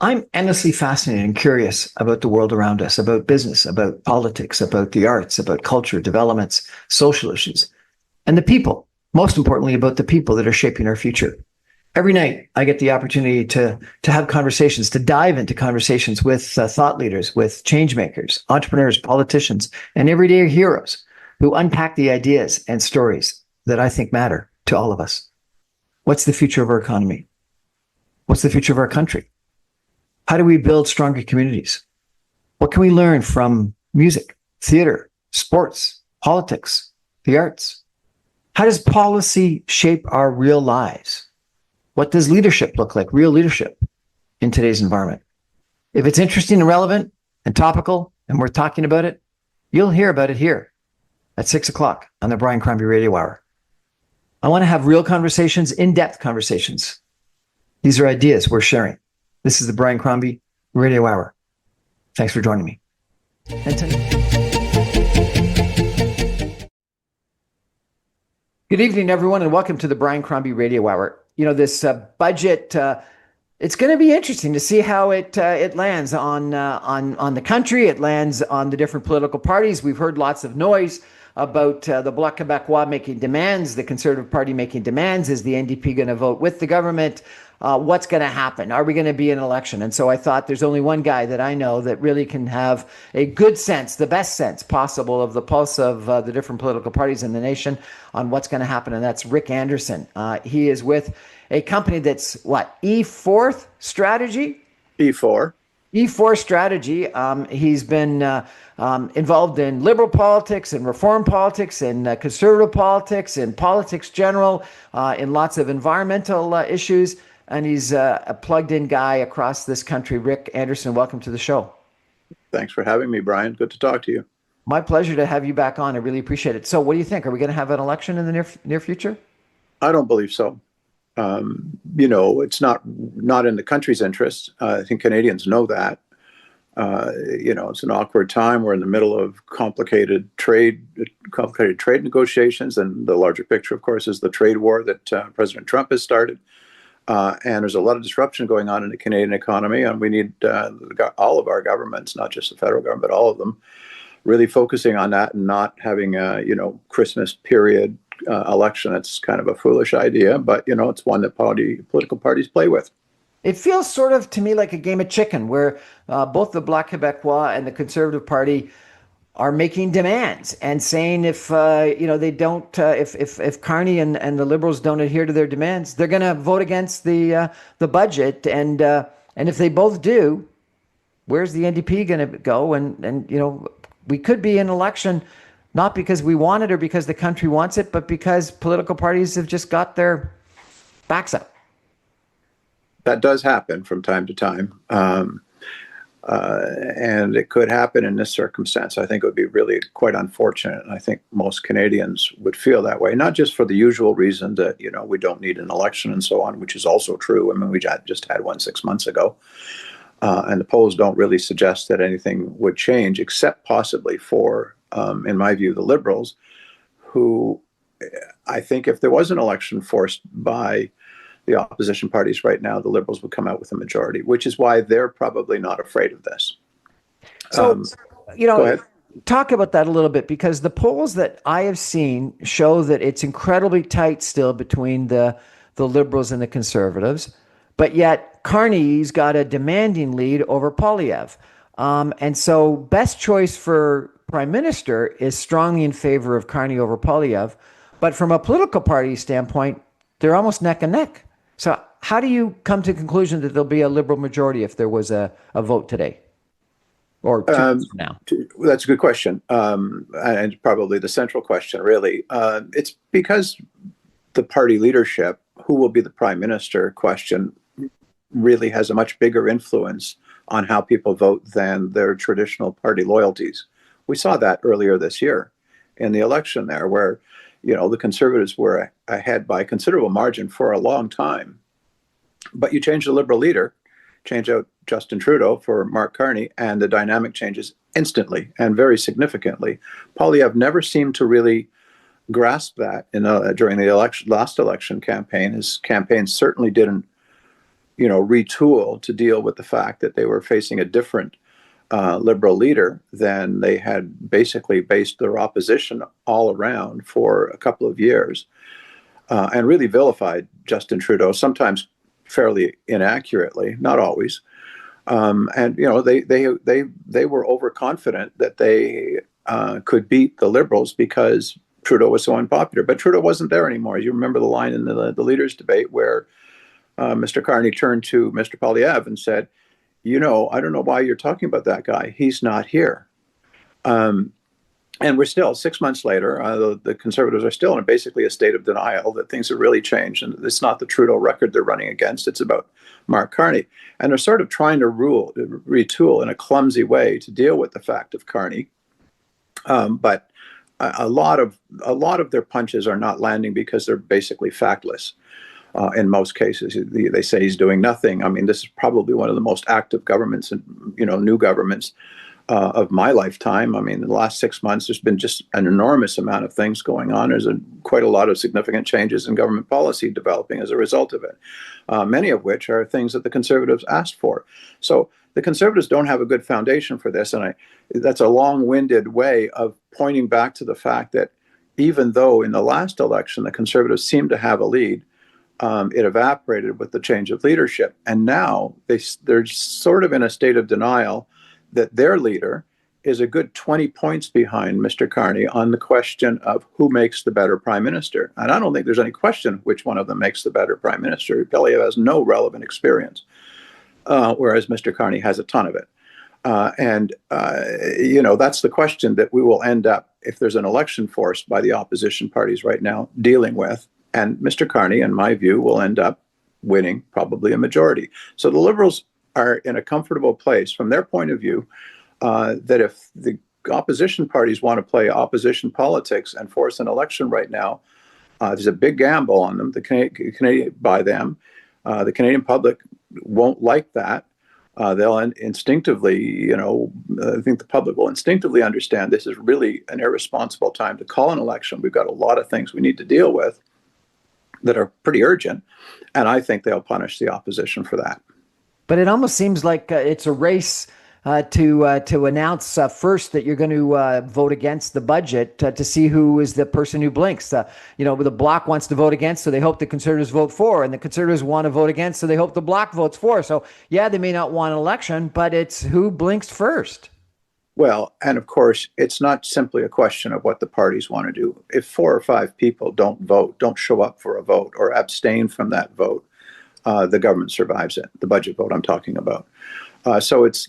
I'm endlessly fascinated and curious about the world around us, about business, about politics, about the arts, about culture, developments, social issues, and the people. Most importantly, about the people that are shaping our future. Every night, I get the opportunity to have conversations, to dive into conversations with thought leaders, with change makers, entrepreneurs, politicians, and everyday heroes who unpack the ideas and stories that I think matter to all of us. What's the future of our economy? What's the future of our country? How do we build stronger communities? What can we learn from music, theater, sports, politics, the arts? How does policy shape our real lives? What does leadership look like, real leadership in today's environment? If it's interesting and relevant and topical and we're talking about it, you'll hear about it here at 6 o'clock on the Brian Crombie Radio Hour. I want to have real conversations, in-depth conversations. These are ideas we're sharing. This is the Brian Crombie Radio Hour. Thanks for joining me. Good evening, everyone, and welcome to the Brian Crombie Radio Hour. You know, this budget, it's going to be interesting to see how it lands on the country. It lands on the different political parties. We've heard lots of noise about the Bloc Québécois making demands, the Conservative Party making demands. Is the NDP going to vote with the government? What's going to happen? Are we going to be in an election? And so I thought there's only one guy that I know that really can have a good sense, the best sense possible of the pulse of the different political parties in the nation on what's going to happen. And that's Rick Anderson. He is with a company that's E4 Strategy? E4. E4 Strategy. He's been involved in liberal politics and reform politics and conservative politics and politics general, in lots of environmental issues. And he's a plugged-in guy across this country. Rick Anderson, welcome to the show. Thanks for having me, Brian. Good to talk to you. My pleasure to have you back on. I really appreciate it. So what do you think? Are we going to have an election in the near future? I don't believe so. It's not in the country's interest. I think Canadians know that. It's an awkward time. We're in the middle of complicated trade negotiations. And the larger picture, of course, is the trade war that President Trump has started. And there's a lot of disruption going on in the Canadian economy, and we need all of our governments, not just the federal government, but all of them, really focusing on that and not having a Christmas period election. It's kind of a foolish idea, but it's one that political parties play with. It feels sort of to me like a game of chicken, where both the Bloc Québécois and the Conservative Party are making demands and saying if they don't, if Carney and the Liberals don't adhere to their demands, they're going to vote against the budget. And if they both do, where's the NDP going to go? And we could be in election not because we want it or because the country wants it, but because political parties have just got their backs up. That does happen from time to time. And it could happen in this circumstance. I think it would be really quite unfortunate. And I think most Canadians would feel that way, not just for the usual reason that, we don't need an election and so on, which is also true. I mean, we just had one 6 months ago. And the polls don't really suggest that anything would change, except possibly for, in my view, the Liberals, who I think if there was an election forced by the opposition parties right now, the Liberals would come out with a majority, which is why they're probably not afraid of this. So, talk about that a little bit, because the polls that I have seen show that it's incredibly tight still between the Liberals and the Conservatives, but yet Carney's got a demanding lead over Poilievre. And so best choice for Prime Minister is strongly in favor of Carney over Poilievre. But from a political party standpoint, they're almost neck and neck. So how do you come to the conclusion that there'll be a Liberal majority if there was a vote today? Or 2 months from now? That's a good question. And probably the central question, really. It's because the party leadership, who will be the prime minister question, really has a much bigger influence on how people vote than their traditional party loyalties. We saw that earlier this year in the election there, where the Conservatives were ahead by a considerable margin for a long time. But you change the Liberal leader, change out Justin Trudeau for Mark Carney, and the dynamic changes instantly and very significantly. Poilievre never seemed to really grasp that during the last election campaign. His campaign certainly didn't retool to deal with the fact that they were facing a different Liberal leader than they had basically based their opposition all around for a couple of years, and really vilified Justin Trudeau, sometimes fairly inaccurately, not always. And they were overconfident that they could beat the Liberals because Trudeau was so unpopular. But Trudeau wasn't there anymore. You remember the line in the leaders' debate where Mr. Carney turned to Mr. Poilievre and said, I don't know why you're talking about that guy. He's not here. And we're still 6 months later, the Conservatives are still in basically a state of denial that things have really changed. And it's not the Trudeau record they're running against. It's about Mark Carney. And they're sort of trying to retool in a clumsy way to deal with the fact of Carney. But a lot of their punches are not landing because they're basically factless. In most cases, they say he's doing nothing. I mean, this is probably one of the most active governments and new governments of my lifetime. I mean, in the last 6 months, there's been just an enormous amount of things going on. There's quite a lot of significant changes in government policy developing as a result of it, many of which are things that the Conservatives asked for. So the Conservatives don't have a good foundation for this, and that's a long-winded way of pointing back to the fact that even though in the last election the Conservatives seemed to have a lead, it evaporated with the change of leadership. And now they're sort of in a state of denial that their leader is a good 20 points behind Mr. Carney on the question of who makes the better prime minister. And I don't think there's any question which one of them makes the better prime minister. Poilievre has no relevant experience, whereas Mr. Carney has a ton of it. That's the question that we will end up, if there's an election forced by the opposition parties right now, dealing with. And Mr. Carney, in my view, will end up winning probably a majority. So the Liberals are in a comfortable place from their point of view that if the opposition parties want to play opposition politics and force an election right now, there's a big gamble on them. The Canadian public won't like that. They'll instinctively, I think the public will instinctively understand this is really an irresponsible time to call an election. We've got a lot of things we need to deal with that are pretty urgent, and I think they'll punish the opposition for that. But it almost seems like it's a race to announce first that you're going to vote against the budget to see who is the person who blinks. The Bloc wants to vote against, so they hope the Conservatives vote for, and the Conservatives want to vote against, so they hope the Bloc votes for. So yeah, they may not want an election, but it's who blinks first. Well, and of course, it's not simply a question of what the parties want to do. If 4 or 5 people don't show up for a vote or abstain from that vote, the government survives it, the budget vote I'm talking about. So it's,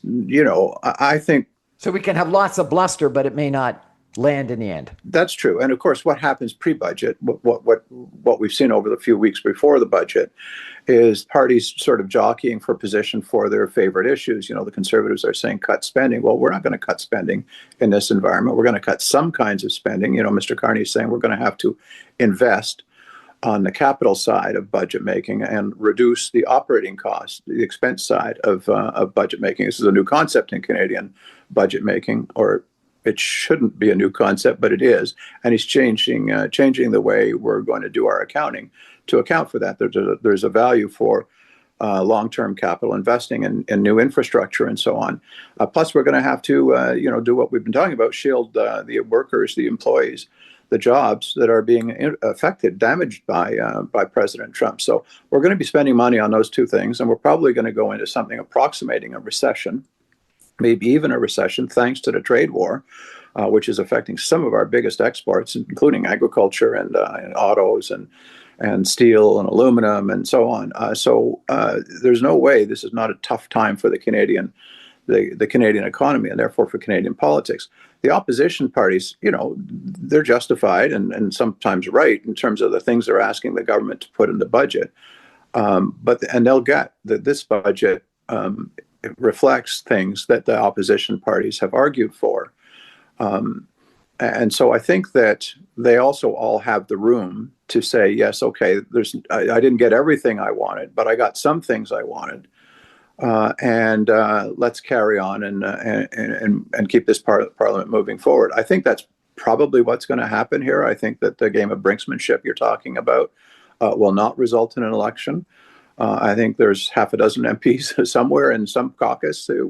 I think... So we can have lots of bluster, but it may not land in the end. That's true. And of course, what happens pre-budget, what we've seen over the few weeks before the budget, is parties sort of jockeying for position for their favorite issues. The Conservatives are saying cut spending. Well, we're not going to cut spending in this environment. We're going to cut some kinds of spending. Mr. Carney is saying we're going to have to invest on the capital side of budget making and reduce the operating costs, the expense side of budget making. This is a new concept in Canadian budget making, or it shouldn't be a new concept, but it is. And he's changing the way we're going to do our accounting to account for that. There's a value for long-term capital investing in new infrastructure and so on. Plus, we're going to have to do what we've been talking about: shield the workers, the employees, the jobs that are being damaged by President Trump. So we're going to be spending money on those two things, and we're probably going to go into something approximating a recession, maybe even a recession, thanks to the trade war, which is affecting some of our biggest exports, including agriculture and autos and steel and aluminum and so on. So there's no way this is not a tough time for the Canadian economy, and therefore for Canadian politics. The opposition parties, they're justified and sometimes right in terms of the things they're asking the government to put in the budget. But they'll get that this budget reflects things that the opposition parties have argued for. And so I think that they also all have the room to say, yes, okay, I didn't get everything I wanted, but I got some things I wanted. And let's carry on and keep this parliament moving forward. I think that's probably what's going to happen here. I think that the game of brinksmanship you're talking about will not result in an election. I think there's half a dozen MPs somewhere in some caucus who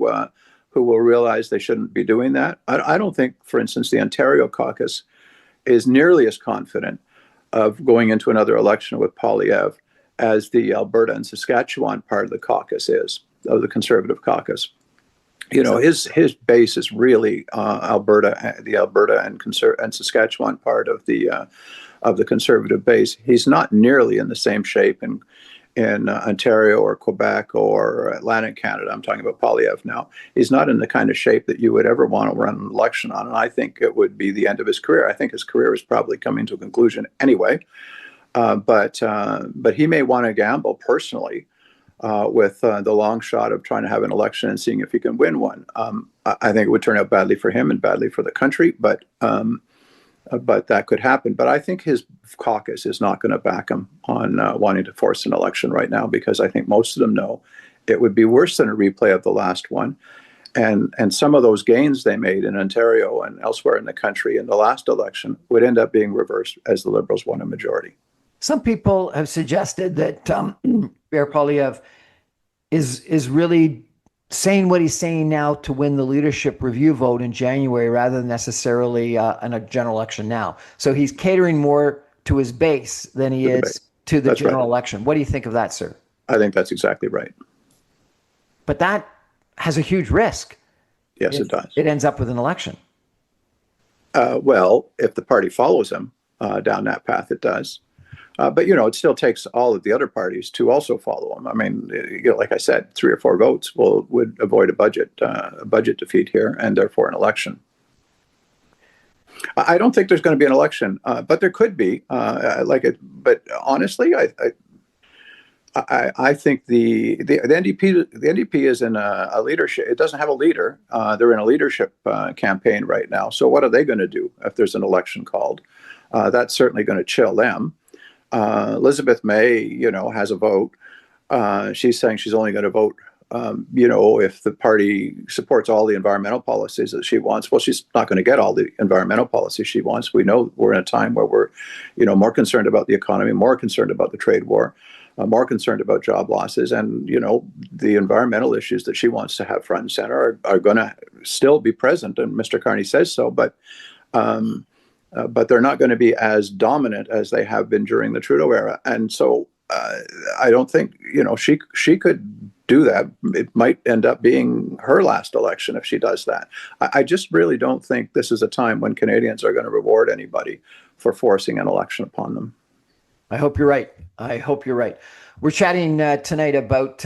will realize they shouldn't be doing that. I don't think, for instance, the Ontario caucus is nearly as confident of going into another election with Poilievre as the Alberta and Saskatchewan part of the caucus is, of the Conservative caucus. You know, his base is really Alberta, the Alberta and Saskatchewan part of the Conservative base. He's not nearly in the same shape in Ontario or Quebec or Atlantic Canada. I'm talking about Poilievre now. He's not in the kind of shape that you would ever want to run an election on, and I think it would be the end of his career. I think his career is probably coming to a conclusion anyway. But he may want to gamble personally with the long shot of trying to have an election and seeing if he can win one. I think it would turn out badly for him and badly for the country, but that could happen. But I think his caucus is not going to back him on wanting to force an election right now, because I think most of them know it would be worse than a replay of the last one. And some of those gains they made in Ontario and elsewhere in the country in the last election would end up being reversed as the Liberals won a majority. Some people have suggested that Pierre Poilievre is really saying what he's saying now to win the leadership review vote in January rather than necessarily in a general election now. So he's catering more to his base than he is to the general election. What do you think of that, sir? I think that's exactly right. But that has a huge risk. Yes, it does. It ends up with an election. Well, if the party follows him down that path, it does. But, you know, it still takes all of the other parties to also follow him. I mean, like I said, 3 or 4 votes would avoid a budget defeat here and therefore an election. I don't think there's going to be an election, but there could be. But honestly, I think the NDP is in a leadership. It doesn't have a leader. They're in a leadership campaign right now. So what are they going to do if there's an election called? That's certainly going to chill them. Elizabeth May, you know, has a vote. She's saying she's only going to vote, you know, if the party supports all the environmental policies that she wants. Well, she's not going to get all the environmental policies she wants. We know we're in a time where we're, you know, more concerned about the economy, more concerned about the trade war, more concerned about job losses. And, you know, the environmental issues that she wants to have front and center are going to still be present. And Mr. Carney says so. But they're not going to be as dominant as they have been during the Trudeau era. And so I don't think, you know, she could do that. It might end up being her last election if she does that. I just really don't think this is a time when Canadians are going to reward anybody for forcing an election upon them. I hope you're right. I hope you're right. We're chatting tonight about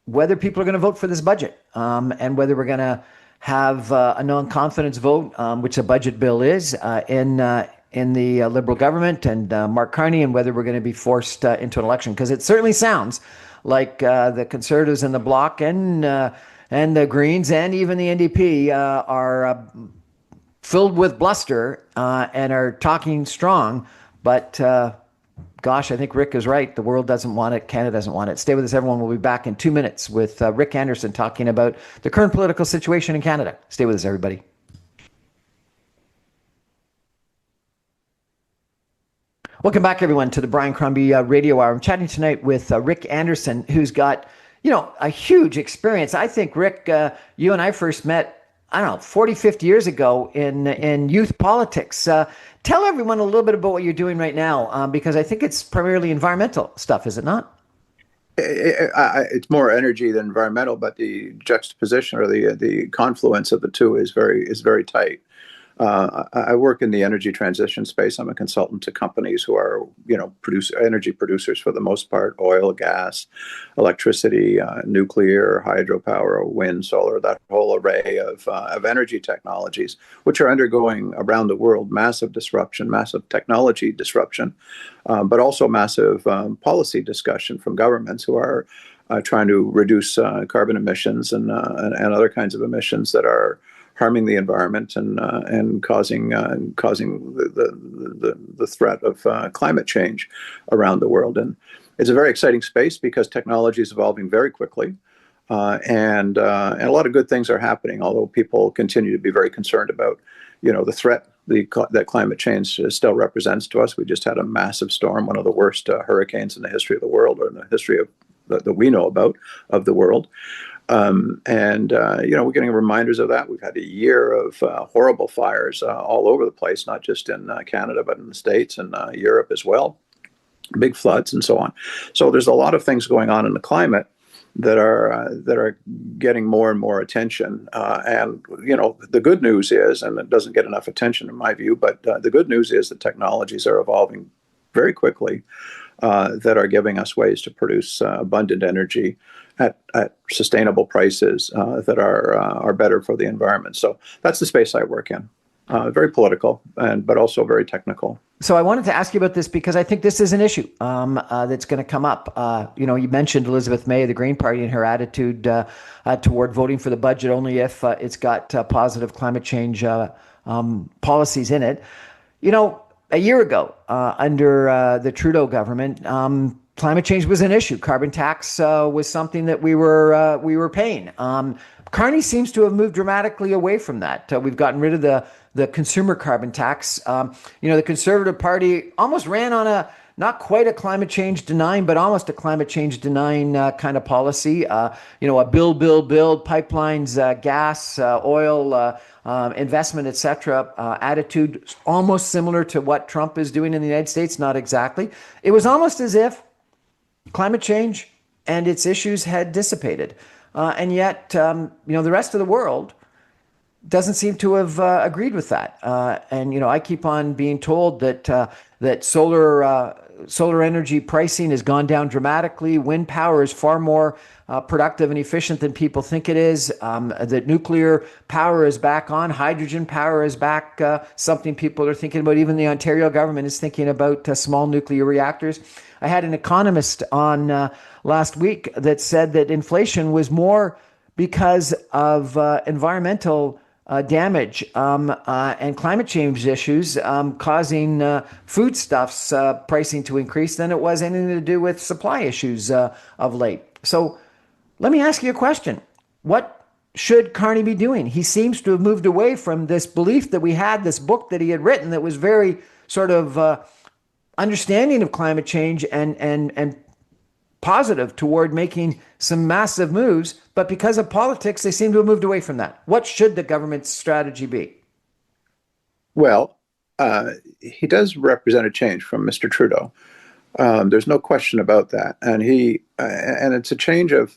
whether people are going to vote for this budget and whether we're going to have a non-confidence vote, which a budget bill is, in the Liberal government and Mark Carney, and whether we're going to be forced into an election. Because it certainly sounds like the Conservatives and the Bloc and the Greens and even the NDP are filled with bluster and are talking strong. But gosh, I think Rick is right. The world doesn't want it. Canada doesn't want it. Stay with us, everyone. We'll be back in 2 minutes with Rick Anderson talking about the current political situation in Canada. Stay with us, everybody. Welcome back, everyone, to the Brian Crombie Radio Hour. I'm chatting tonight with Rick Anderson, who's got, you know, a huge experience. I think, Rick, you and I first met, I don't know, 40, 50 years ago in youth politics. Tell everyone a little bit about what you're doing right now, because I think it's primarily environmental stuff, is it not? It's more energy than environmental, but the juxtaposition or the confluence of the two is very tight. I work in the energy transition space. I'm a consultant to companies who are, you know, energy producers for the most part: oil, gas, electricity, nuclear, hydropower, wind, solar, that whole array of energy technologies, which are undergoing around the world massive disruption, massive technology disruption, but also massive policy discussion from governments who are trying to reduce carbon emissions and other kinds of emissions that are harming the environment and causing the threat of climate change around the world. And it's a very exciting space because technology is evolving very quickly, and a lot of good things are happening. Although people continue to be very concerned about, you know, the threat that climate change still represents to us. We just had a massive storm, one of the worst hurricanes in the history of the world, or in the history of that we know about of the world. We're getting reminders of that. We've had a year of horrible fires all over the place, not just in Canada, but in the States and Europe as well. Big floods and so on. So there's a lot of things going on in the climate that are getting more and more attention. The good news is, and it doesn't get enough attention in my view, but the good news is that technologies are evolving very quickly that are giving us ways to produce abundant energy at sustainable prices that are better for the environment. So that's the space I work in. Very political, but also very technical. So I wanted to ask you about this because I think this is an issue that's going to come up. You mentioned Elizabeth May of the Green Party and her attitude toward voting for the budget only if it's got positive climate change policies in it. A year ago, under the Trudeau government, climate change was an issue. Carbon tax was something that we were paying. Carney seems to have moved dramatically away from that. We've gotten rid of the consumer carbon tax. The Conservative Party almost ran on not quite a climate change denying, but almost a climate change denying kind of policy. A build, pipelines, gas, oil, investment, etc. Attitude almost similar to what Trump is doing in the United States. Not exactly. It was almost as if climate change and its issues had dissipated. And yet, the rest of the world doesn't seem to have agreed with that. I keep on being told that solar energy pricing has gone down dramatically. Wind power is far more productive and efficient than people think it is. That nuclear power is back on. Hydrogen power is back, something people are thinking about. Even the Ontario government is thinking about small nuclear reactors. I had an economist on last week that said that inflation was more because of environmental damage and climate change issues causing foodstuffs pricing to increase than it was anything to do with supply issues of late. So let me ask you a question. What should Carney be doing? He seems to have moved away from this belief that we had, this book that he had written that was very sort of understanding of climate change and positive toward making some massive moves, but because of politics, they seem to have moved away from that. What should the government's strategy be? Well, he does represent a change from Mr. Trudeau. There's no question about that, and it's a change of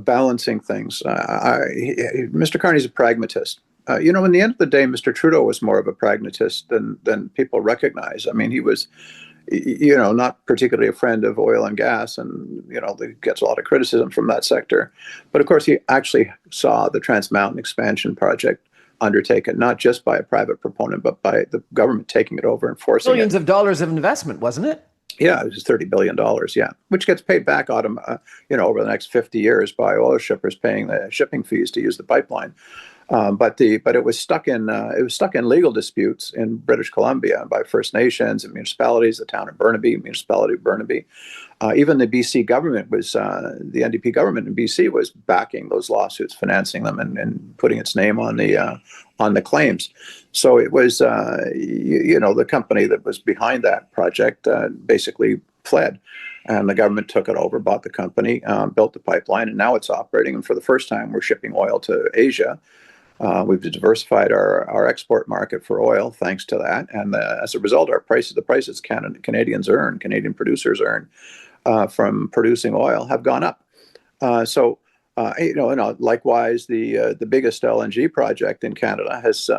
balancing things. Mr. Carney's a pragmatist. In the end of the day, Mr. Trudeau was more of a pragmatist than people recognize. I mean, he was, not particularly a friend of oil and gas, and, he gets a lot of criticism from that sector. But of course, he actually saw the Trans Mountain expansion project undertaken, not just by a private proponent, but by the government taking it over and forcing billions of dollars of investment, wasn't it? Yeah, it was $30 billion, which gets paid back over the next 50 years by oil shippers paying the shipping fees to use the pipeline. But it was stuck in legal disputes in British Columbia by First Nations and municipalities, the town of Burnaby, municipality of Burnaby. Even the BC government the NDP government in BC was backing those lawsuits, financing them, and putting its name on the claims. So it was, the company that was behind that project basically fled. And the government took it over, bought the company, built the pipeline, and now it's operating. And for the first time, we're shipping oil to Asia. We've diversified our export market for oil thanks to that. And as a result, the prices Canadian producers earn from producing oil have gone up. Likewise, the biggest LNG project in Canada has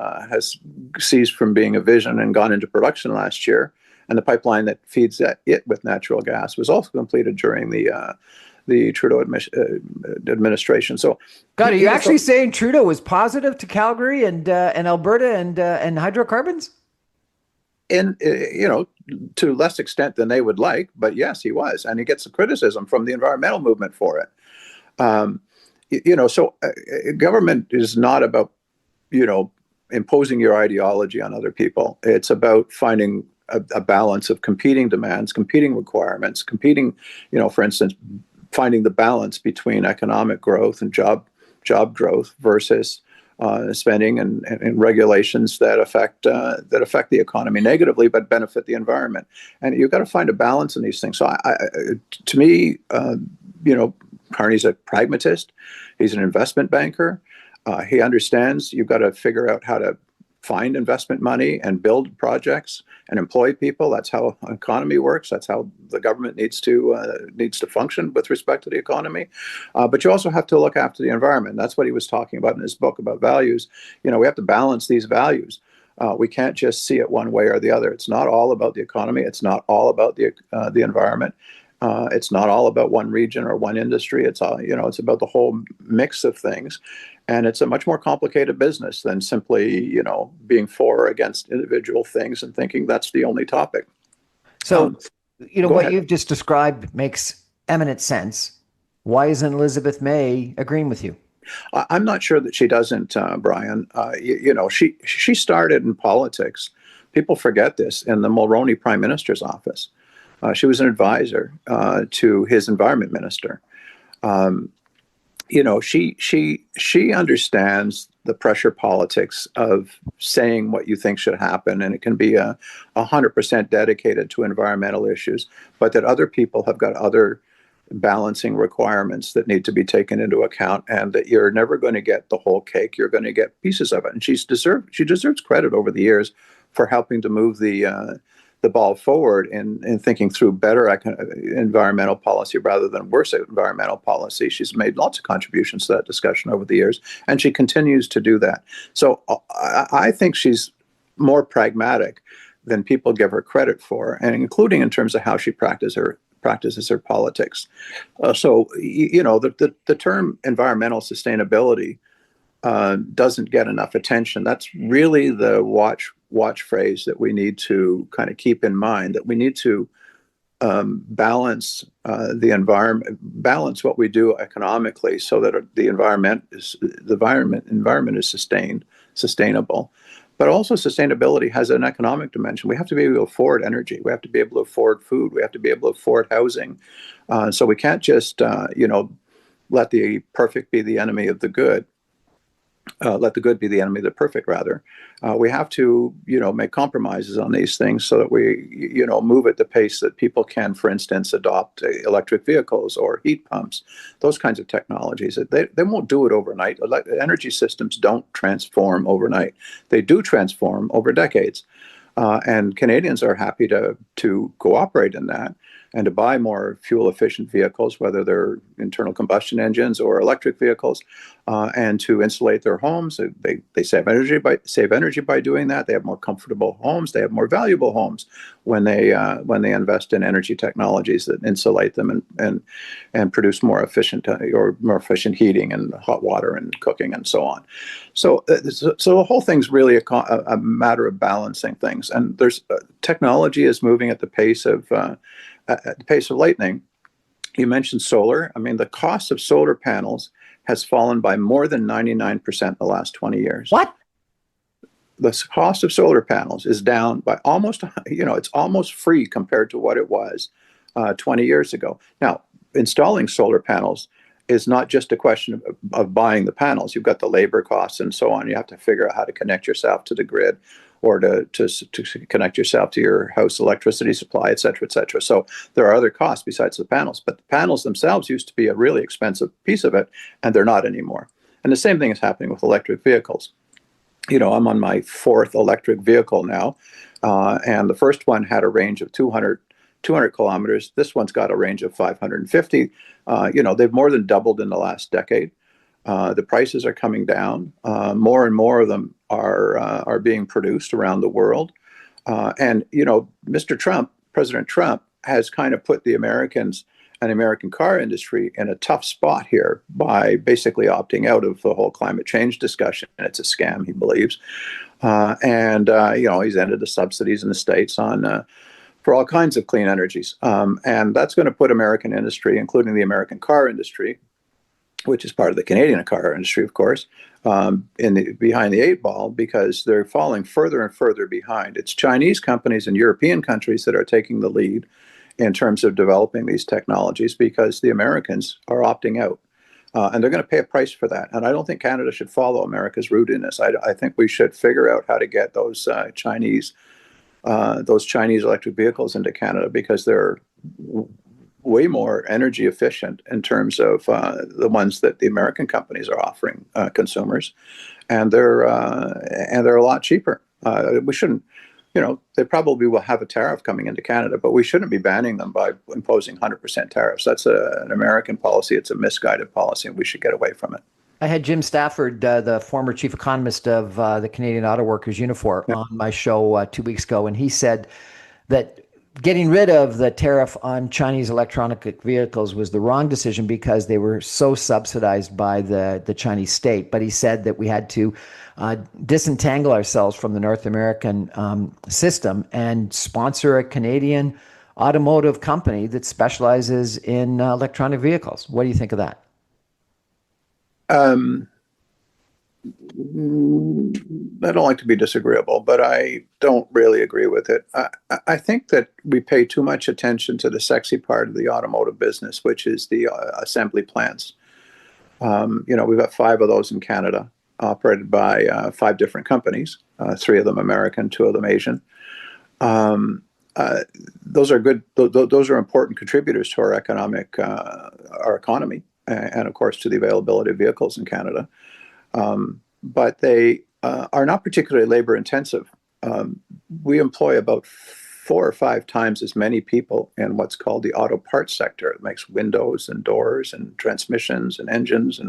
ceased from being a vision and gone into production last year. And the pipeline that feeds it with natural gas was also completed during the Trudeau administration. So, God, are you actually saying Trudeau was positive to Calgary and Alberta and hydrocarbons? To less extent than they would like, but yes, he was, and he gets some criticism from the environmental movement for it. Government is not about imposing your ideology on other people. It's about finding a balance of competing demands, competing requirements, for instance, finding the balance between economic growth and job growth versus spending and regulations that affect the economy negatively, but benefit the environment. And you've got to find a balance in these things. So, to me, Carney's a pragmatist. He's an investment banker. He understands you've got to figure out how to find investment money and build projects and employ people. That's how an economy works. That's how the government needs to function with respect to the economy. But you also have to look after the environment. That's what he was talking about in his book about values. We have to balance these values. We can't just see it one way or the other. It's not all about the economy. It's not all about the environment. It's not all about one region or one industry. It's all, it's about the whole mix of things. And it's a much more complicated business than simply, being for or against individual things and thinking that's the only topic. So, what ahead. you've just described makes eminent sense. Why isn't Elizabeth May agreeing with you? I'm not sure that she doesn't, Brian. She started in politics. People forget this, in the Mulroney Prime Minister's office. She was an advisor to his environment minister. She understands the pressure politics of saying what you think should happen, and it can be 100% dedicated to environmental issues, but that other people have got other balancing requirements that need to be taken into account, and that you're never going to get the whole cake. You're going to get pieces of it, and she deserves credit over the years for helping to move the ball forward in thinking through better environmental policy rather than worse environmental policy. She's made lots of contributions to that discussion over the years, and she continues to do that. So I think she's more pragmatic than people give her credit for, and including in terms of how she practices her politics. The term environmental sustainability doesn't get enough attention. That's really the watch phrase that we need to kind of keep in mind, that we need to balance the environment, balance what we do economically, so that the environment is sustainable. But also, sustainability has an economic dimension. We have to be able to afford energy. We have to be able to afford food. We have to be able to afford housing. So we can't just let the perfect be the enemy of the good. Let the good be the enemy of the perfect, rather. We have to, make compromises on these things so that we, move at the pace that people can, for instance, adopt electric vehicles or heat pumps, those kinds of technologies. They won't do it overnight. Energy systems don't transform overnight. They do transform over decades. And Canadians are happy to cooperate in that, and to buy more fuel-efficient vehicles, whether they're internal combustion engines or electric vehicles, and to insulate their homes. They save energy by doing that. They have more comfortable homes. They have more valuable homes when they invest in energy technologies that insulate them and produce more efficient heating and hot water and cooking and so on. So the whole thing's really a matter of balancing things. And technology is moving at the pace of lightning. You mentioned solar. I mean, the cost of solar panels has fallen by more than 99% in the last 20 years. What? The cost of solar panels is down by almost, it's almost free compared to what it was 20 years ago. Now, installing solar panels is not just a question of buying the panels. You've got the labor costs and so on. You have to figure out how to connect yourself to the grid, or to connect yourself to your house electricity supply, et cetera, et cetera. So there are other costs besides the panels, but the panels themselves used to be a really expensive piece of it, and they're not anymore. And the same thing is happening with electric vehicles. I'm on my fourth electric vehicle now, and the first one had a range of 200 kilometers. This one's got a range of 550. They've more than doubled in the last decade. The prices are coming down. More and more of them are being produced around the world. And President Trump has kind of put the Americans and the American car industry in a tough spot here by basically opting out of the whole climate change discussion. It's a scam, he believes. He's ended the subsidies in the States for all kinds of clean energies. And that's going to put American industry, including the American car industry, which is part of the Canadian car industry, of course, behind the eight ball, because they're falling further and further behind. It's Chinese companies and European countries that are taking the lead in terms of developing these technologies, because the Americans are opting out. And they're going to pay a price for that. And I don't think Canada should follow America's route in this. I think we should figure out how to get those Chinese electric vehicles into Canada, because they're way more energy efficient in terms of the ones that the American companies are offering consumers, and they're a lot cheaper. We shouldn't, they probably will have a tariff coming into Canada, but we shouldn't be banning them by imposing 100% tariffs. That's an American policy. It's a misguided policy, and we should get away from it. I had Jim Stafford, the former chief economist of the Canadian Auto Workers Unifor, on my show 2 weeks ago, and he said that getting rid of the tariff on Chinese electronic vehicles was the wrong decision because they were so subsidized by the Chinese state. But he said that we had to disentangle ourselves from the North American system and sponsor a Canadian automotive company that specializes in electronic vehicles. What do you think of that? I don't like to be disagreeable, but I don't really agree with it. I think that we pay too much attention to the sexy part of the automotive business, which is the assembly plants. We've got 5 of those in Canada, operated by 5 different companies, 3 of them American, 2 of them Asian. Those are good. Those are important contributors to our economy, and of course to the availability of vehicles in Canada. But they are not particularly labor intensive. We employ about 4 or 5 times as many people in what's called the auto parts sector. It makes windows and doors and transmissions and engines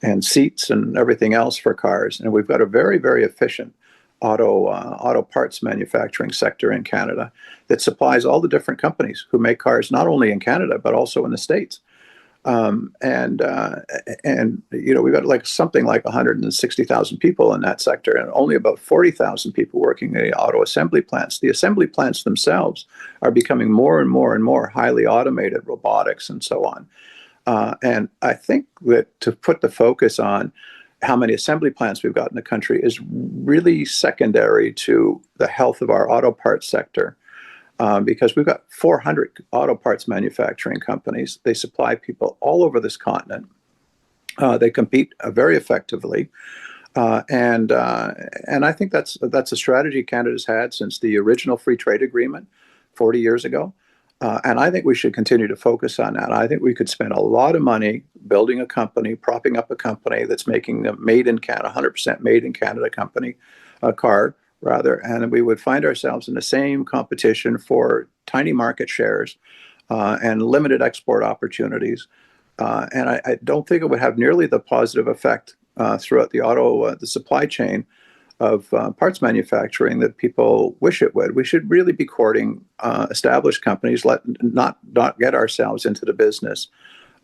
and seats and everything else for cars. And we've got a very, very efficient auto parts manufacturing sector in Canada that supplies all the different companies who make cars, not only in Canada, but also in the States. We've got something like 160,000 people in that sector, and only about 40,000 people working in the auto assembly plants. The assembly plants themselves are becoming more and more and more highly automated, robotics and so on. And I think that to put the focus on how many assembly plants we've got in the country is really secondary to the health of our auto parts sector. Because we've got 400 auto parts manufacturing companies. They supply people all over this continent. They compete very effectively, and I think that's a strategy Canada's had since the original free trade agreement 40 years ago. And I think we should continue to focus on that. I think we could spend a lot of money building a company, propping up a company that's making a made in Canada, 100% made in Canada company, a car, rather, and we would find ourselves in the same competition for tiny market shares and limited export opportunities. And I don't think it would have nearly the positive effect throughout the supply chain of parts manufacturing that people wish it would. We should really be courting established companies, not get ourselves into the business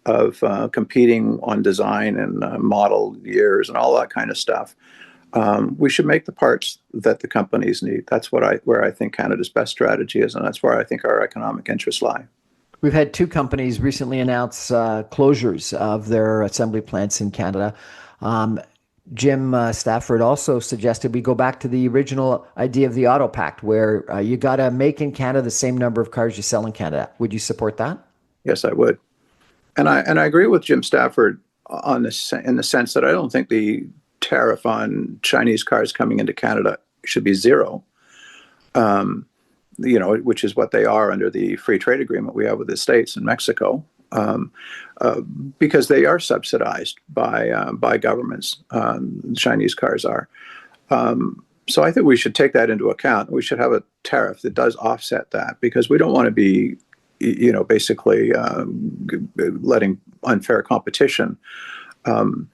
of competing on design and model years and all that kind of stuff. We should make the parts that the companies need. That's where I think Canada's best strategy is, and that's where I think our economic interests lie. We've had 2 companies recently announce closures of their assembly plants in Canada. Jim Stafford also suggested we go back to the original idea of the Auto Pact, where you got to make in Canada the same number of cars you sell in Canada. Would you support that? Yes, I would. And I agree with Jim Stafford on this, in the sense that I don't think the tariff on Chinese cars coming into Canada should be 0, which is what they are under the free trade agreement we have with the States and Mexico, because they are subsidized by governments. Chinese cars are. So I think we should take that into account. We should have a tariff that does offset that, because we don't want to be, basically letting unfair competition come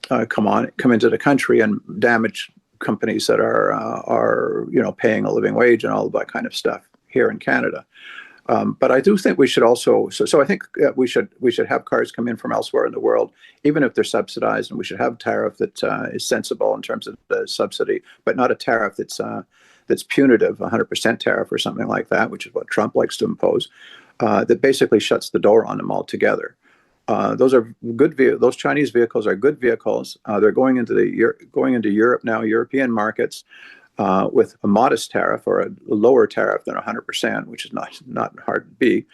into the country and damage companies that are paying a living wage and all of that kind of stuff here in Canada. But I do think we should also. So I think we should have cars come in from elsewhere in the world, even if they're subsidized, and we should have a tariff that is sensible in terms of the subsidy, but not a tariff that's punitive, 100% tariff or something like that, which is what Trump likes to impose. That basically shuts the door on them altogether. Those are good. Those Chinese vehicles are good vehicles. They're going into Europe now, European markets, with a modest tariff or a lower tariff than 100%, which is not hard to be.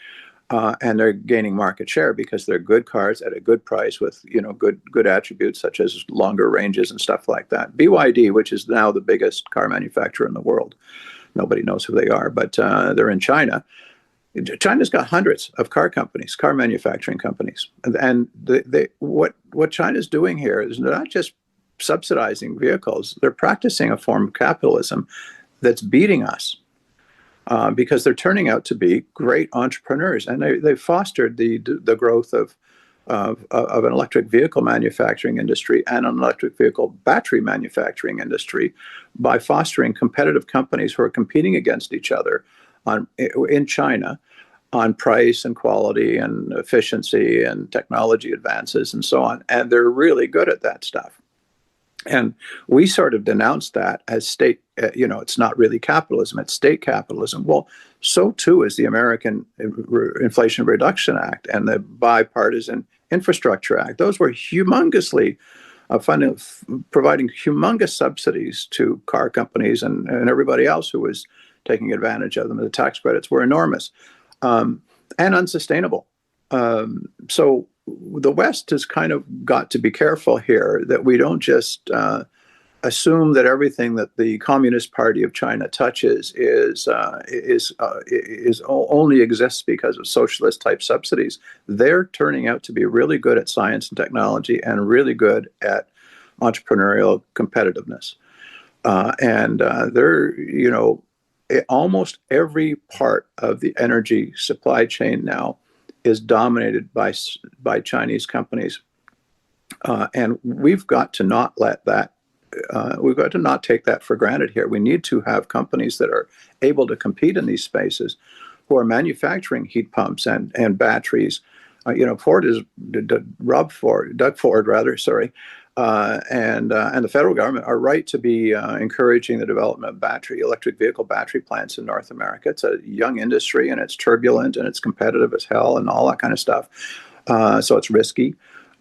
And they're gaining market share because they're good cars at a good price with good attributes such as longer ranges and stuff like that. BYD, which is now the biggest car manufacturer in the world, nobody knows who they are, but they're in China. China's got hundreds of car companies, car manufacturing companies, and what China's doing here is they're not just subsidizing vehicles; they're practicing a form of capitalism that's beating us. Because they're turning out to be great entrepreneurs, and they fostered the growth of an electric vehicle manufacturing industry and an electric vehicle battery manufacturing industry by fostering competitive companies who are competing against each other in China on price and quality and efficiency and technology advances and so on. And they're really good at that stuff. And we sort of denounced that as state, it's not really capitalism, it's state capitalism. Well, so too is the American Inflation Reduction Act and the Bipartisan Infrastructure Act. Those were humongously providing humongous subsidies to car companies and everybody else who was taking advantage of them. The tax credits were enormous and unsustainable. So the West has kind of got to be careful here that we don't just assume that everything that the Communist Party of China touches only exists because of socialist type subsidies. They're turning out to be really good at science and technology and really good at entrepreneurial competitiveness. And almost every part of the energy supply chain now is dominated by Chinese companies, and we've got to not let that. We've got to not take that for granted here. We need to have companies that are able to compete in these spaces, who are manufacturing heat pumps and batteries. Ford is Doug Ford, rather. Sorry. And the federal government are right to be encouraging the development of electric vehicle battery plants in North America. It's a young industry, and it's turbulent, and it's competitive as hell, and all that kind of stuff. So it's risky,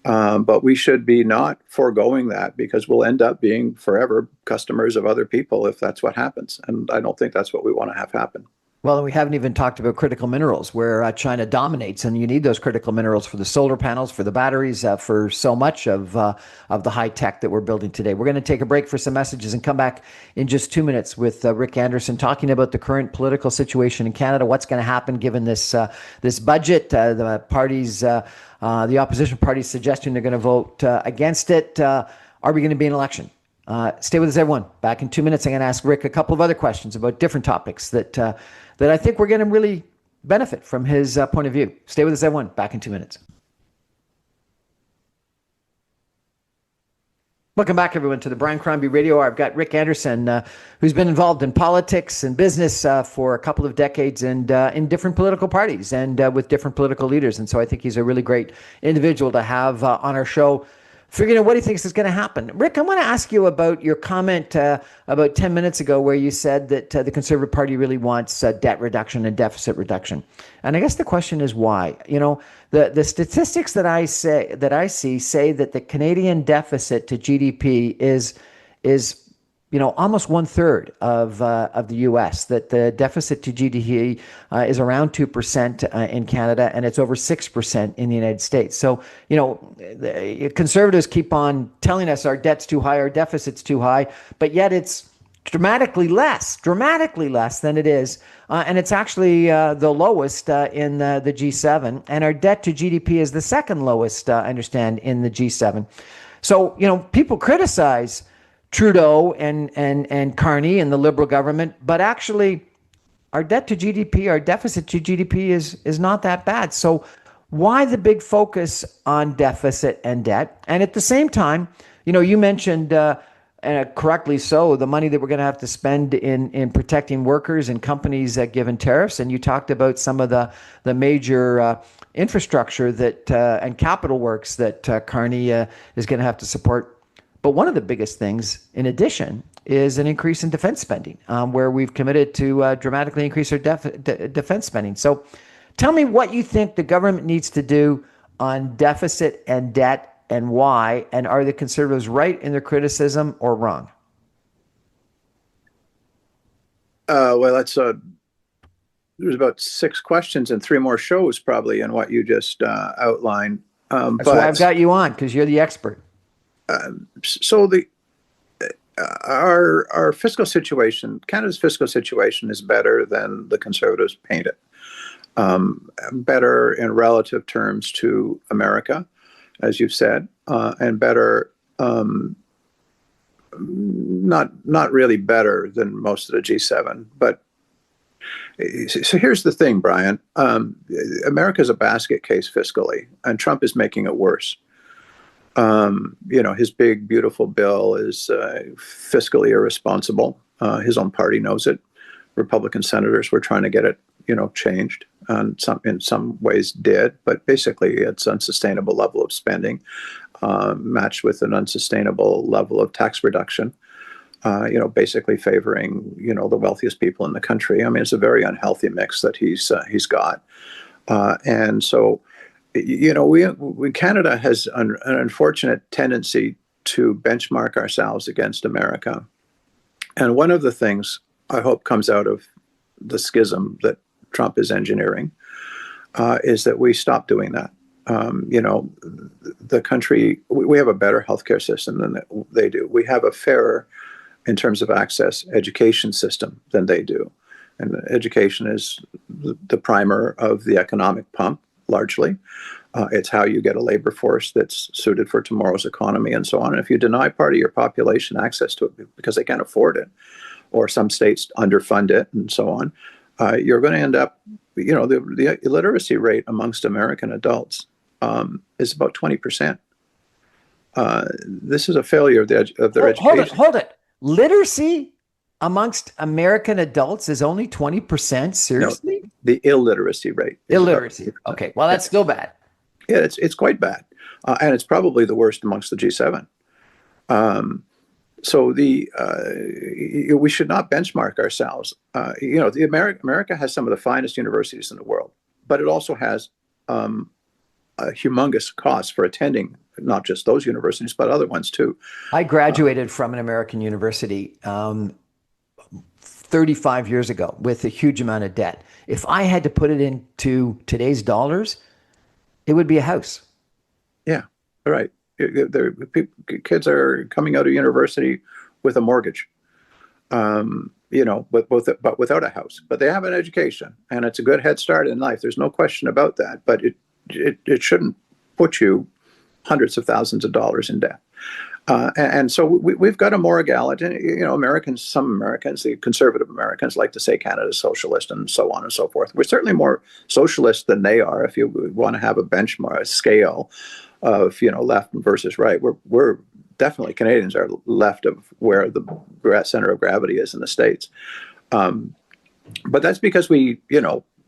but we should be not foregoing that, because we'll end up being forever customers of other people if that's what happens. And I don't think that's what we want to have happen. Well, we haven't even talked about critical minerals, where China dominates, and you need those critical minerals for the solar panels, for the batteries, for so much of the high tech that we're building today. We're going to take a break for some messages and come back in just 2 minutes with Rick Anderson talking about the current political situation in Canada, what's going to happen given this budget, the parties, the opposition parties suggesting they're going to vote against it. Are we going to be in an election? Stay with us, everyone. Back in 2 minutes, I'm going to ask Rick a couple of other questions about different topics that I think we're going to really benefit from his point of view. Stay with us, everyone. Back in 2 minutes. Welcome back, everyone, to the Brian Crombie Radio Hour. I've got Rick Anderson, who's been involved in politics and business for a couple of decades, and in different political parties and with different political leaders. And so I think he's a really great individual to have on our show, figuring out what he thinks is going to happen. Rick, I want to ask you about your comment about 10 minutes ago, where you said that the Conservative Party really wants debt reduction and deficit reduction. And I guess the question is why? The statistics that I see say that the Canadian deficit to GDP is almost 1/3 of the U.S., that the deficit to GDP is around 2% in Canada, and it's over 6% in the United States. So, the conservatives keep on telling us our debt's too high, our deficit's too high, but yet it's dramatically less than it is. And it's actually the lowest in the G7. And our debt to GDP is the second lowest, I understand, in the G7. So, people criticize Trudeau and Carney and the Liberal government, but actually our debt to GDP, our deficit to GDP is not that bad. So why the big focus on deficit and debt? And at the same time, you mentioned, and correctly so, the money that we're going to have to spend in protecting workers and companies given tariffs. And you talked about some of the major infrastructure and capital works that Carney is going to have to support. But one of the biggest things, in addition, is an increase in defense spending, where we've committed to dramatically increase our defense spending. So tell me what you think the government needs to do on deficit and debt, and why, and are the Conservatives right in their criticism or wrong? Well, that's there's about 6 questions and 3 more shows probably in what you just outlined. That's why I've But got you on, because you're the expert. so the our fiscal situation, Canada's fiscal situation, is better than the Conservatives paint it. Better in relative terms to America, as you've said, and better, not really better than most of the G7. But so here's the thing, Brian. America's a basket case fiscally, and Trump is making it worse. His big, beautiful bill is fiscally irresponsible. His own party knows it. Republican senators were trying to get it, changed, and in some ways did. But basically, it's unsustainable level of spending, matched with an unsustainable level of tax reduction. Basically favoring, the wealthiest people in the country. I mean, it's a very unhealthy mix that he's got, and so. Canada has an unfortunate tendency to benchmark ourselves against America. And one of the things I hope comes out of the schism that Trump is engineering is that we stop doing that. The country, we have a better healthcare system than they do. We have a fairer, in terms of access, education system than they do. And education is the primer of the economic pump. Largely, it's how you get a labor force that's suited for tomorrow's economy and so on. And if you deny part of your population access to it because they can't afford it, or some states underfund it and so on, you're going to end up, the illiteracy rate amongst American adults is about 20%. This is a failure of their education. Hold it. Literacy amongst American adults is only 20%? Seriously? No, the illiteracy rate. Illiteracy. Okay. Well, that's still bad. Yeah, it's quite bad. And it's probably the worst amongst the G7. So we should not benchmark ourselves. America has some of the finest universities in the world, but it also has a humongous cost for attending not just those universities, but other ones too. I graduated from an American university 35 years ago with a huge amount of debt. If I had to put it into today's dollars, it would be a house. Yeah, right. Kids are coming out of university with a mortgage, but without a house. But they have an education, and it's a good head start in life. There's no question about that. But it shouldn't put you hundreds of thousands of dollars in debt. And so we've got a more egalitarian, some Americans, the conservative Americans, like to say Canada's socialist and so on and so forth. We're certainly more socialist than they are. If you want to have a benchmark, a scale of, left versus right, we're definitely, Canadians are left of where the center of gravity is in the States. But that's because we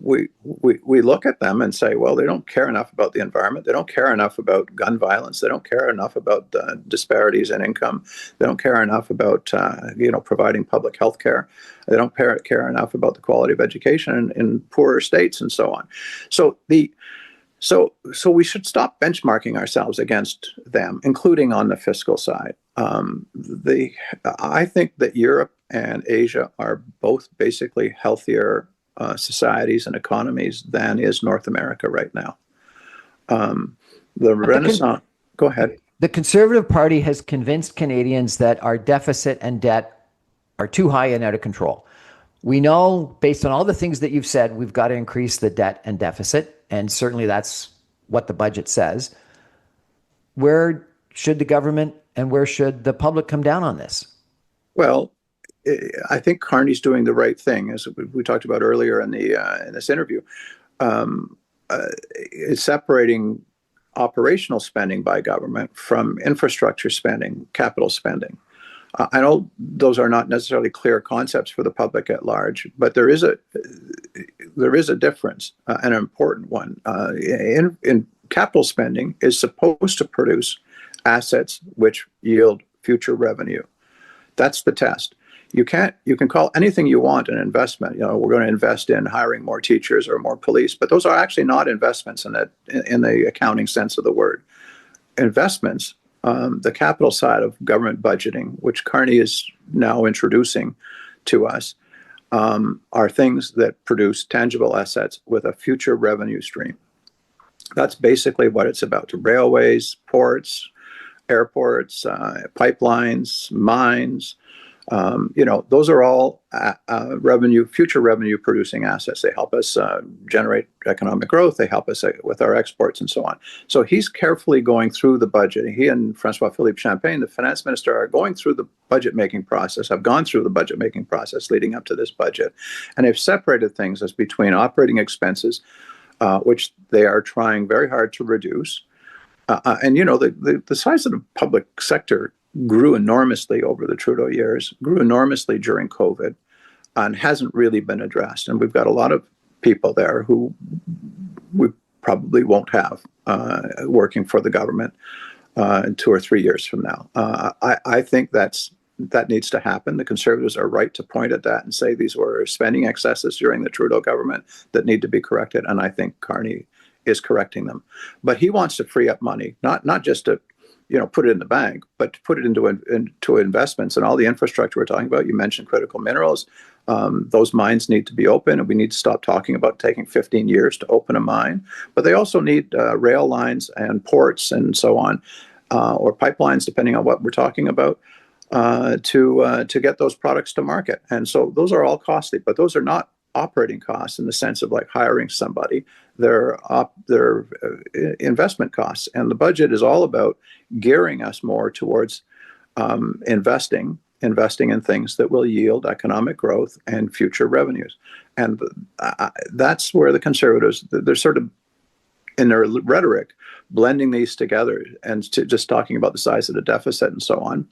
look at them and say, well, they don't care enough about the environment. They don't care enough about gun violence. They don't care enough about disparities in income. They don't care enough about, providing public health care. They don't care enough about the quality of education in poorer states and so on. So we should stop benchmarking ourselves against them, including on the fiscal side. I think that Europe and Asia are both basically healthier societies and economies than is North America right now. The Renaissance. Go ahead. The Conservative Party has convinced Canadians that our deficit and debt are too high and out of control. We know, based on all the things that you've said, we've got to increase the debt and deficit, and certainly that's what the budget says. Where should the government and where should the public come down on this? Well, I think Carney's doing the right thing, as we talked about earlier in this interview. It's separating operational spending by government from infrastructure spending, capital spending. I know those are not necessarily clear concepts for the public at large, but there is a difference, an important one. In capital spending is supposed to produce assets which yield future revenue. That's the test. You can call anything you want an investment. We're going to invest in hiring more teachers or more police, but those are actually not investments in the accounting sense of the word. Investments, the capital side of government budgeting, which Carney is now introducing to us, are things that produce tangible assets with a future revenue stream. That's basically what it's about. Railways, ports, airports, pipelines, mines. Those are all future revenue producing assets. They help us generate economic growth. They help us with our exports and so on. So he's carefully going through the budget. He and Francois-Philippe Champagne, the finance minister, are going through the budget making process, have gone through the budget making process leading up to this budget. And they've separated things as between operating expenses, which they are trying very hard to reduce. The size of the public sector grew enormously over the Trudeau years, grew enormously during COVID, and hasn't really been addressed. And we've got a lot of people there who we probably won't have working for the government in 2 or 3 years from now. I think that needs to happen. The Conservatives are right to point at that and say these were spending excesses during the Trudeau government that need to be corrected. And I think Carney is correcting them. But he wants to free up money, not just to put it in the bank, but to put it into investments and all the infrastructure we're talking about. You mentioned critical minerals. Those mines need to be open, and we need to stop talking about taking 15 years to open a mine. But they also need rail lines and ports and so on, or pipelines, depending on what we're talking about, to get those products to market. And so those are all costly, but those are not operating costs in the sense of like hiring somebody. They're investment costs, and the budget is all about gearing us more towards investing in things that will yield economic growth and future revenues. And that's where the Conservatives, they're sort of in their rhetoric blending these together and just talking about the size of the deficit and so on.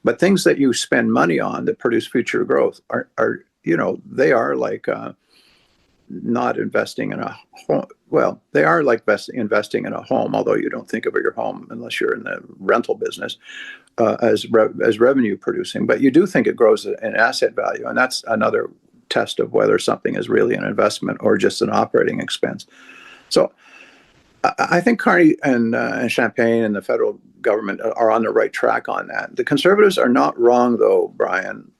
But things that you spend money on that produce future growth are they are like not investing in a home. Well, they are like investing in a home, although you don't think of your home unless you're in the rental business as revenue producing. But you do think it grows in asset value, and that's another test of whether something is really an investment or just an operating expense. So I think Carney and Champagne and the federal government are on the right track on that. The Conservatives are not wrong, though, Brian,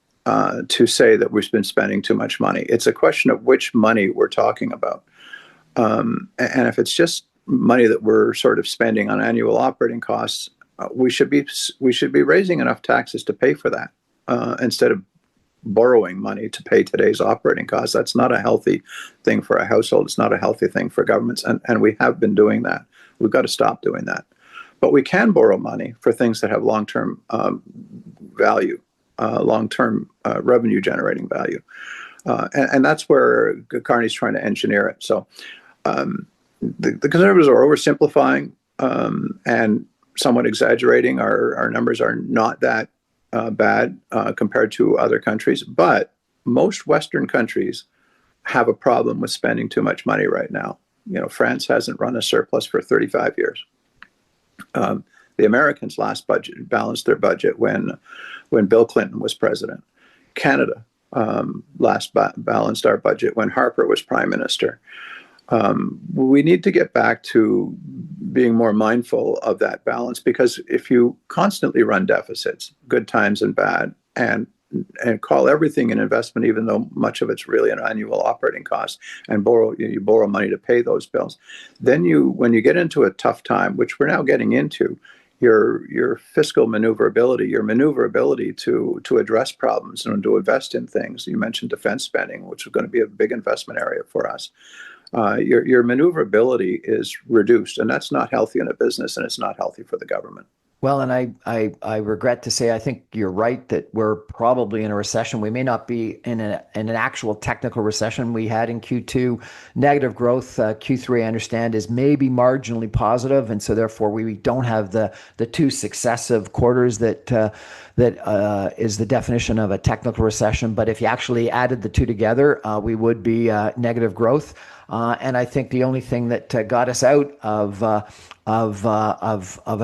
to say that we've been spending too much money. It's a question of which money we're talking about. And if it's just money that we're sort of spending on annual operating costs, we should be raising enough taxes to pay for that instead of borrowing money to pay today's operating costs. That's not a healthy thing for a household. It's not a healthy thing for governments. And we have been doing that. We've got to stop doing that. But we can borrow money for things that have long-term value. Long-term revenue generating value. And that's where Carney's trying to engineer it. So the Conservatives are oversimplifying and somewhat exaggerating. Our numbers are not that bad compared to other countries, but most Western countries have a problem with spending too much money right now. France hasn't run a surplus for 35 years. The Americans last budget balanced their budget when Bill Clinton was president. Canada last balanced our budget when Harper was prime minister. We need to get back to being more mindful of that balance, because if you constantly run deficits, good times and bad, and call everything an investment, even though much of it's really an annual operating cost, and you borrow money to pay those bills, then when you get into a tough time, which we're now getting into, your fiscal maneuverability, your maneuverability to address problems and to invest in things. You mentioned defense spending, which is going to be a big investment area for us. Your maneuverability is reduced, and that's not healthy in a business, and it's not healthy for the government. Well, and I regret to say, I think you're right that we're probably in a recession. We may not be in an actual technical recession. We had in Q2 negative growth. Q3, I understand, is maybe marginally positive, and so therefore we don't have the two successive quarters that is the definition of a technical recession. But if you actually added the two together, we would be negative growth. And I think the only thing that got us out of a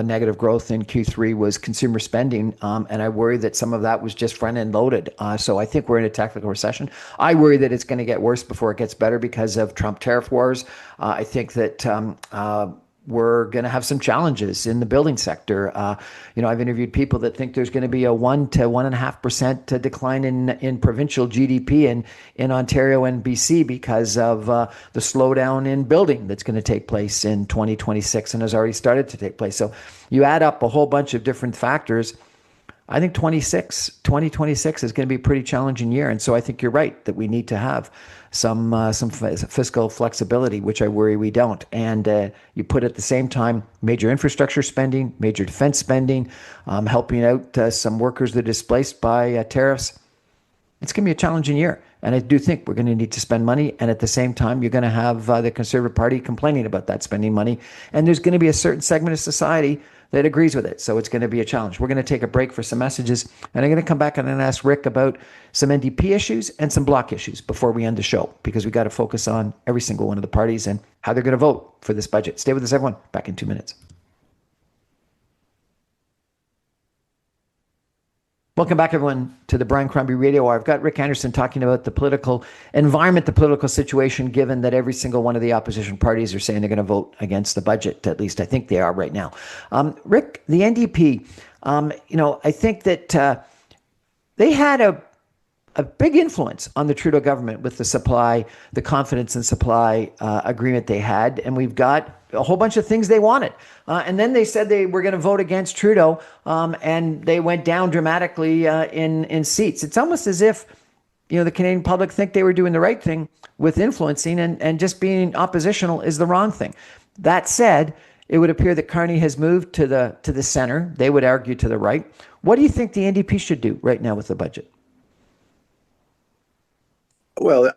negative growth in Q3 was consumer spending, and I worry that some of that was just front-end loaded. So I think we're in a technical recession. I worry that it's going to get worse before it gets better because of Trump tariff wars. I think that we're going to have some challenges in the building sector. I've interviewed people that think there's going to be a 1 to 1.5% decline in provincial GDP in Ontario and BC because of the slowdown in building that's going to take place in 2026 and has already started to take place. So you add up a whole bunch of different factors. I think 2026 is going to be a pretty challenging year. And so I think you're right that we need to have some fiscal flexibility, which I worry we don't. And you put at the same time major infrastructure spending, major defense spending, helping out some workers that are displaced by tariffs. It's going to be a challenging year. And I do think we're going to need to spend money. And at the same time, you're going to have the Conservative Party complaining about that spending money. And there's going to be a certain segment of society that agrees with it. So it's going to be a challenge. We're going to take a break for some messages. And I'm going to come back and ask Rick about some NDP issues and some Bloc issues before we end the show, because we got to focus on every single one of the parties and how they're going to vote for this budget. Stay with us, everyone. Back in 2 minutes. Welcome back, everyone, to the Brian Crombie Radio Hour. I've got Rick Anderson talking about the political environment, the political situation, given that every single one of the opposition parties are saying they're going to vote against the budget. At least I think they are right now. Rick, the NDP, I think that they had a big influence on the Trudeau government with the confidence and supply agreement they had. And we've got a whole bunch of things they wanted. And then they said they were going to vote against Trudeau, and they went down dramatically in seats. It's almost as if, the Canadian public think they were doing the right thing with influencing, and just being oppositional is the wrong thing. That said, it would appear that Carney has moved to the center. They would argue to the right. What do you think the NDP should do right now with the budget? Well,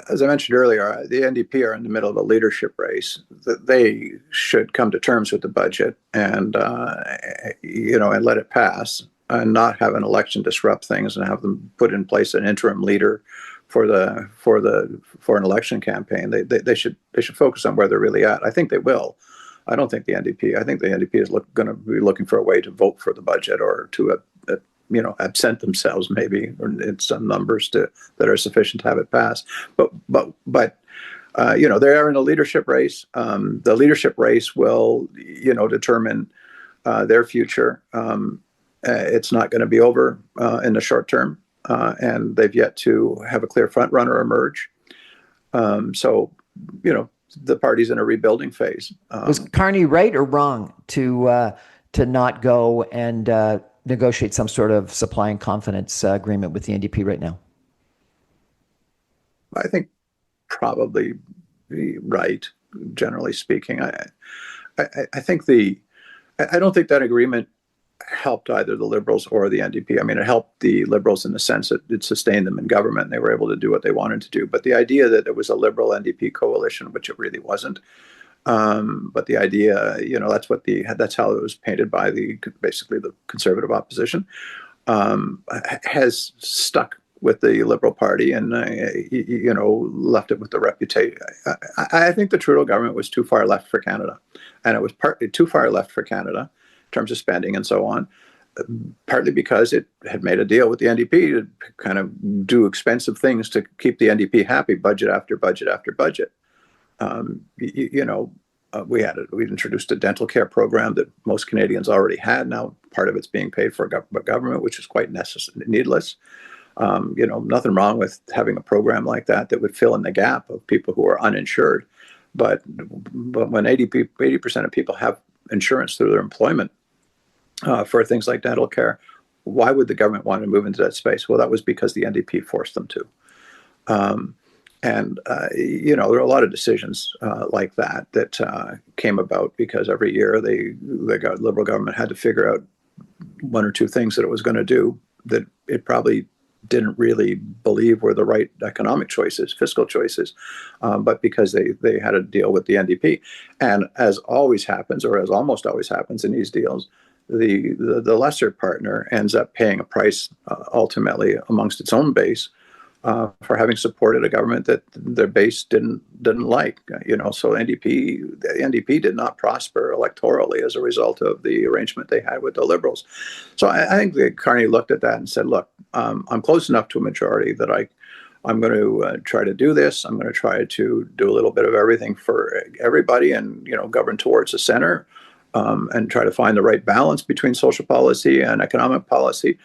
as I mentioned earlier, the NDP are in the middle of a leadership race. They should come to terms with the budget and and let it pass, and not have an election disrupt things, and have them put in place an interim leader for an election campaign. They should focus on where they're really at. I think they will. I don't think the NDP. I think the NDP is going to be looking for a way to vote for the budget, or to absent themselves maybe, or in some numbers that are sufficient to have it pass. But they are in a leadership race. The leadership race will determine their future. It's not going to be over in the short term, and they've yet to have a clear front runner emerge. So the party's in a rebuilding phase. Was Carney right or wrong to not go and negotiate some sort of supply and confidence agreement with the NDP right now? I think probably right, generally speaking. I don't think that agreement helped either the Liberals or the NDP. I mean, it helped the Liberals in the sense that it sustained them in government, and they were able to do what they wanted to do. But the idea that it was a Liberal NDP coalition, which it really wasn't. But the idea, that's how it was painted by basically the Conservative opposition, has stuck with the Liberal Party, and left it with the reputation. I think the Trudeau government was too far left for Canada, and it was partly too far left for Canada in terms of spending and so on. Partly because it had made a deal with the NDP to kind of do expensive things to keep the NDP happy, budget after budget after budget. We introduced a dental care program that most Canadians already had. Now part of it's being paid for by government, which is quite needless. Nothing wrong with having a program like that would fill in the gap of people who are uninsured. But when 80% of people have insurance through their employment for things like dental care, why would the government want to move into that space? Well, that was because the NDP forced them to. There are a lot of decisions like that came about because every year the Liberal government had to figure out one or two things that it was going to do that it probably didn't really believe were the right economic choices, fiscal choices, but because they had to deal with the NDP. And as always happens, or as almost always happens in these deals, the lesser partner ends up paying a price ultimately amongst its own base for having supported a government that their base didn't like. So the NDP did not prosper electorally as a result of the arrangement they had with the Liberals. So I think that Carney looked at that and said, look, I'm close enough to a majority that I'm going to try to do this. I'm going to try to do a little bit of everything for everybody, and govern towards the center, and try to find the right balance between social policy and economic policy.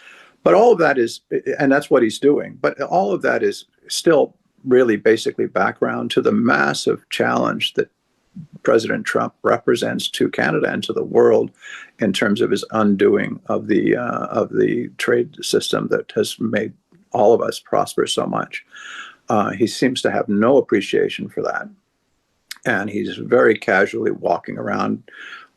But all of that is, and that's what he's doing. But all of that is still really basically background to the massive challenge that President Trump represents to Canada and to the world in terms of his undoing of the trade system that has made all of us prosper so much. He seems to have no appreciation for that, and he's very casually walking around,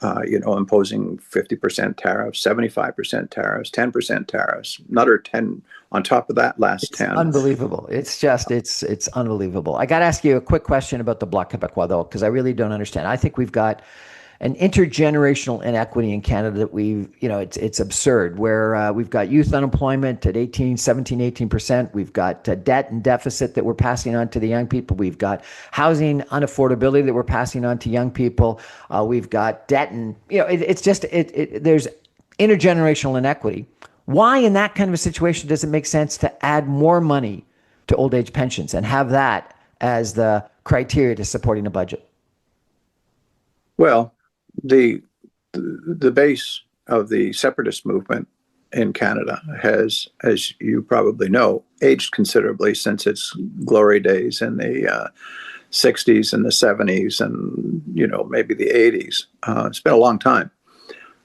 imposing 50% tariffs, 75% tariffs, 10% tariffs, another 10 on top of that last 10. Unbelievable. It's unbelievable. I got to ask you a quick question about the Bloc Québécois, though, because I really don't understand. I think we've got an intergenerational inequity in Canada that it's absurd, where we've got youth unemployment at 18%. We've got debt and deficit that we're passing on to the young people. We've got housing unaffordability that we're passing on to young people. We've got debt, and there's intergenerational inequity. Why in that kind of a situation does it make sense to add more money to old age pensions and have that as the criteria to supporting a budget? Well, the base of the separatist movement in Canada has, as you probably know, aged considerably since its glory days in the 60s and the 70s and maybe the 80s. It's been a long time.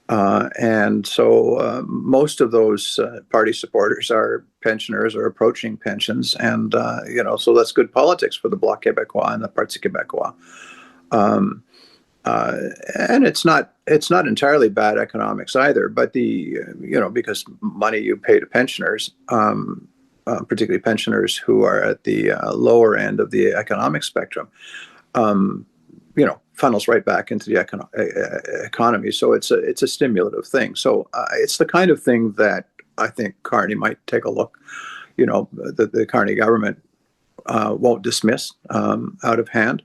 And so most of those party supporters are pensioners or approaching pensions. And, so that's good politics for the Bloc Québécois and the Parti Québécois. And it's not entirely bad economics either, but because money you pay to pensioners, particularly pensioners who are at the lower end of the economic spectrum, funnels right back into the economy. So it's a stimulative thing. So it's the kind of thing that I think Carney might take a look. The Carney government won't dismiss out of hand.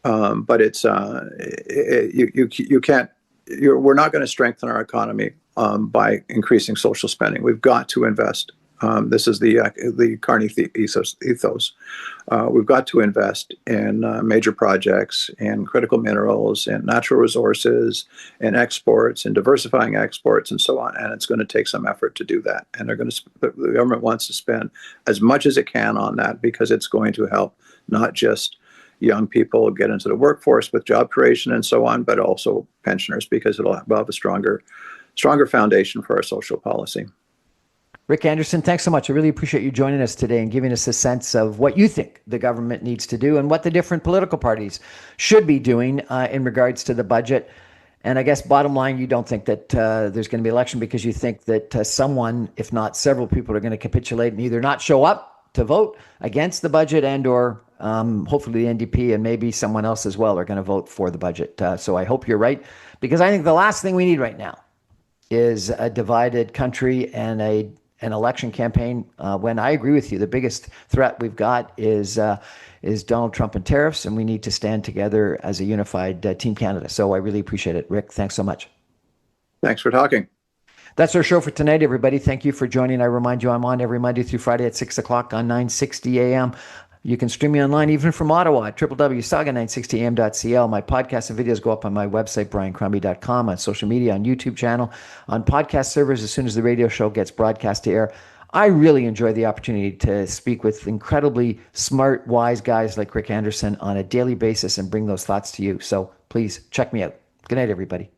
But it's you can't. We're not going to strengthen our economy by increasing social spending. We've got to invest. This is the Carney ethos. We've got to invest in major projects, in critical minerals, in natural resources, in exports, in diversifying exports, and so on. And it's going to take some effort to do that. And the government wants to spend as much as it can on that because it's going to help not just young people get into the workforce with job creation and so on, but also pensioners, because it'll have a stronger foundation for our social policy. Rick Anderson, thanks so much. I really appreciate you joining us today and giving us a sense of what you think the government needs to do and what the different political parties should be doing in regards to the budget. And I guess bottom line, you don't think that there's going to be election because you think that someone, if not several people, are going to capitulate and either not show up to vote against the budget and or hopefully the NDP and maybe someone else as well are going to vote for the budget. So I hope you're right, because I think the last thing we need right now is a divided country and an election campaign when I agree with you. The biggest threat we've got is Donald Trump and tariffs, and we need to stand together as a unified Team Canada. So I really appreciate it. Rick, thanks so much. Thanks for talking. That's our show for tonight, everybody. Thank you for joining. I remind you, I'm on every Monday through Friday at 6 o'clock on 960 AM. You can stream me online even from Ottawa at www.saga960am.cl. My podcasts and videos go up on my website, briancrombie.com, on social media, on YouTube channel, on podcast servers as soon as the radio show gets broadcast to air. I really enjoy the opportunity to speak with incredibly smart, wise guys like Rick Anderson on a daily basis and bring those thoughts to you. So please check me out. Good night, everybody.